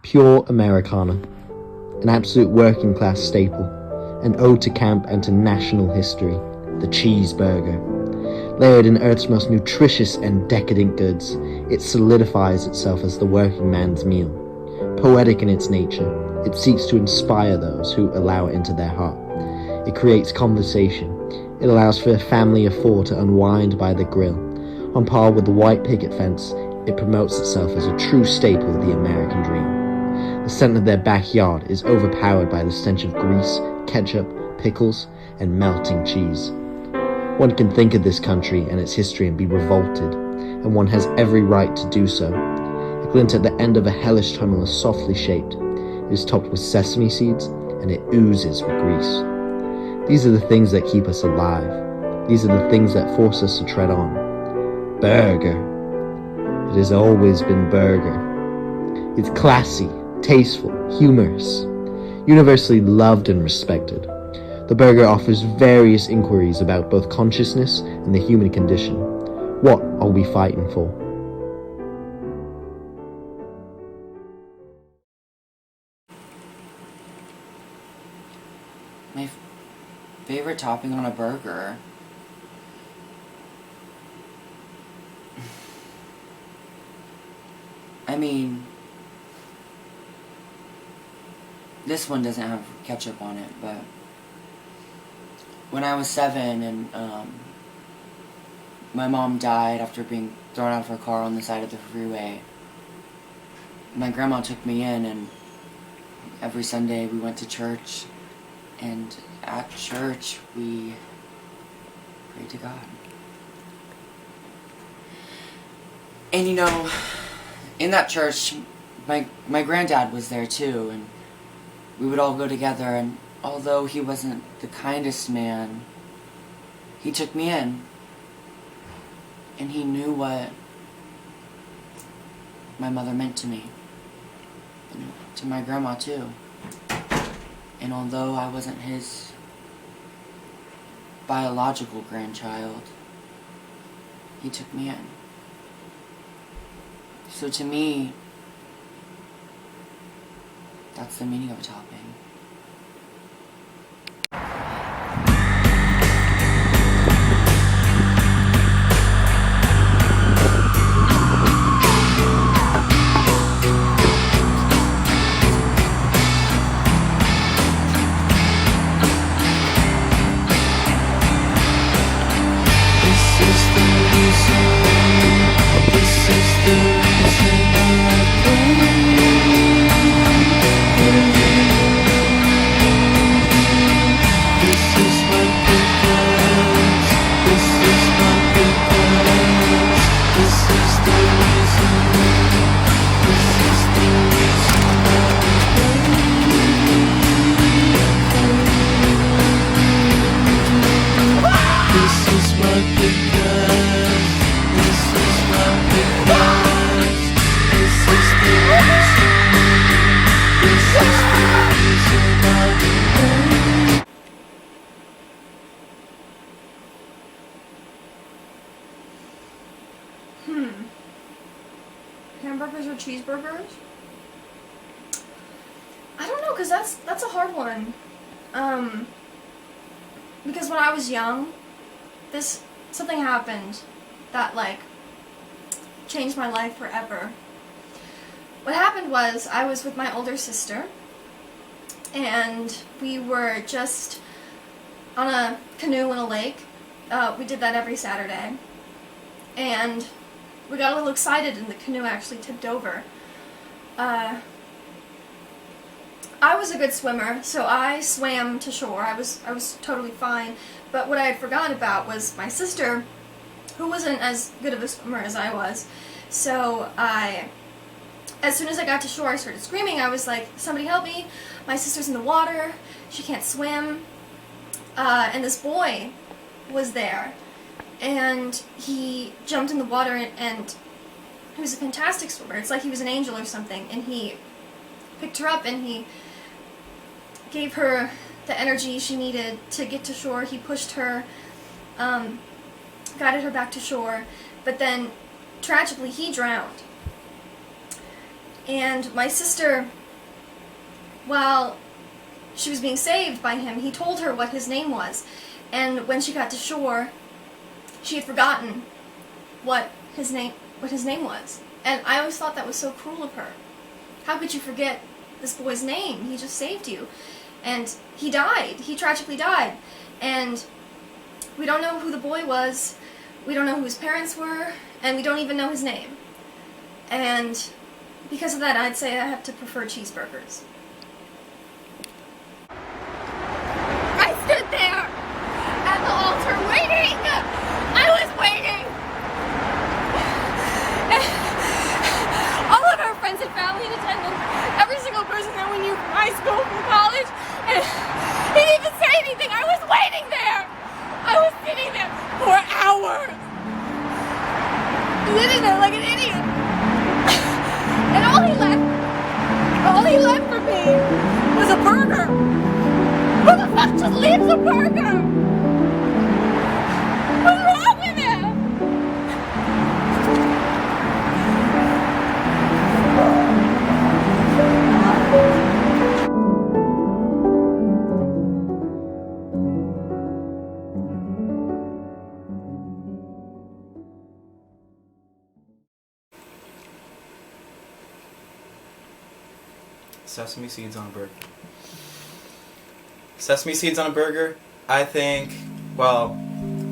Pure Americana, an absolute working class staple, an ode to camp and to national history, the cheeseburger. Layered in Earth's most nutritious and decadent goods, it solidifies itself as the working man's meal. Poetic in its nature, it seeks to inspire those who allow it into their heart. It creates conversation. It allows for a family of four to unwind by the grill. On par with the white picket fence, it promotes itself as a true staple of the American dream. The scent of their backyard is overpowered by the stench of grease, ketchup, pickles, and melting cheese. One can think of this country and its history and be revolted, and one has every right to do so. A glint at the end of a hellish tunnel is softly shaped. It is topped with sesame seeds, and it oozes with grease. These are the things that keep us alive. These are the things that force us to tread on. Burger. It has always been burger. It's classy, tasteful, humorous, universally loved and respected. The burger offers various inquiries about both consciousness and the human condition. What are we fighting for? My favorite topping on a burger. I mean, this one doesn't have ketchup on it, but when I was 7 and my mom died after being thrown out of her car on the side of the freeway, my grandma took me in, and every Sunday we went to church, and at church we prayed to God. And you know, in that church, my granddad was there too, and we would all go together, and although he wasn't the kindest man, he took me in, and he knew what my mother meant to me, and to my grandma too. And although I wasn't his biological grandchild, he took me in. So to me, that's the meaning of a topping. Hamburgers or cheeseburgers? I don't know, because that's a hard one. Because when I was young, something happened that, like, changed my life forever. What happened was, I was with my older sister, and we were just on a canoe in a lake. We did that every Saturday. And we got a little excited and the canoe actually tipped over. I was a good swimmer, so I swam to shore. I was totally fine. But what I had forgotten about was my sister, who wasn't as good of a swimmer as I was. So as soon as I got to shore, I started screaming. I was like, "Somebody help me. My sister's in the water. She can't swim." And this boy was there. And he jumped in the water, and he was a fantastic swimmer. It's like he was an angel or something. And he picked her up, and he gave her the energy she needed to get to shore. He pushed her, guided her back to shore. But then, tragically, he drowned. And my sister while she was being saved by him, he told her what his name was. And when she got to shore, she had forgotten what his name was. And I always thought that was so cruel of her. How could you forget this boy's name? He just saved you. And he died. He tragically died. And we don't know who the boy was. We don't know who his parents were. And we don't even know his name. And because of that, I'd say I have to prefer cheeseburgers. I stood there at the altar waiting. I was waiting. And all of our friends and family in attendance, every single person that we knew from high school, from college, and he didn't even say anything. I was waiting there. I was sitting there for hours. Sitting there like an idiot. And all he left for me was a burger. Who the fuck just leaves a burger? What's wrong with him? Sesame seeds on a burger. Sesame seeds on a burger, I think, well,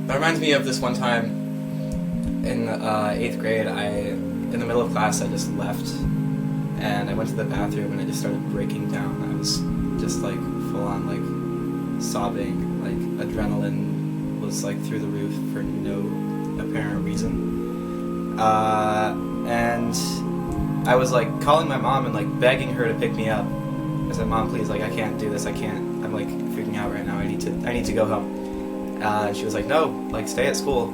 that reminds me of this one time in 8th grade. In the middle of class, I just left and I went to the bathroom and I just started breaking down. I was just like full on like sobbing, like adrenaline was like through the roof for no apparent reason. And I was like calling my mom and like begging her to pick me up. I said, "Mom, please, like I can't do this. I can't. I'm like freaking out right now. I need to go home." And she was like, "No, like stay at school.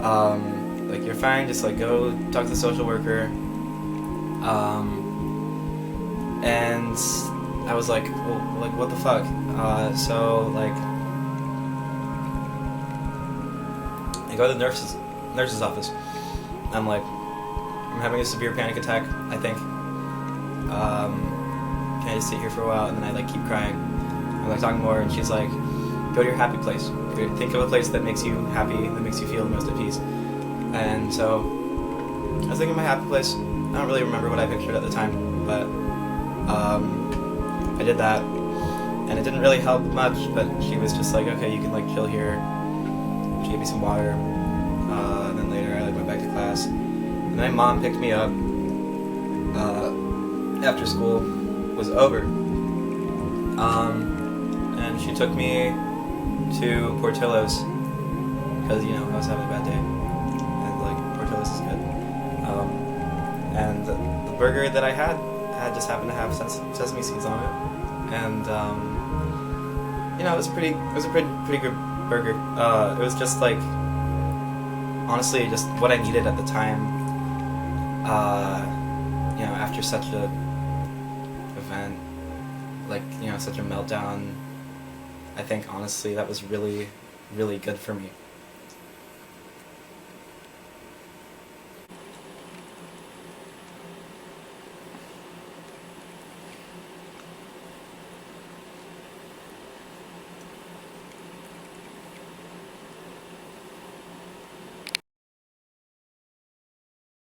Like you're fine. Just like go talk to the social worker." And I was like, well, like what the fuck? So like I go to the nurse's office. I'm like, I'm having a severe panic attack, I think. Can I just sit here for a while? And then I like keep crying. I'm like talking more, and she's like, go to your happy place. Think of a place that makes you happy, that makes you feel the most at peace. And so I was thinking of my happy place. I don't really remember what I pictured at the time, but I did that, and it didn't really help much. But she was just like, okay, you can like chill here. She gave me some water, and then later I like went back to class. And my mom picked me up after school was over, and she took me to Portillo's because I was having a bad day, and like Portillo's is good. And the burger that I had just happened to have sesame seeds on it, and it was a pretty good burger. It was just like honestly just what I needed at the time. After such a event, like, such a meltdown, I think honestly that was really, really good for me.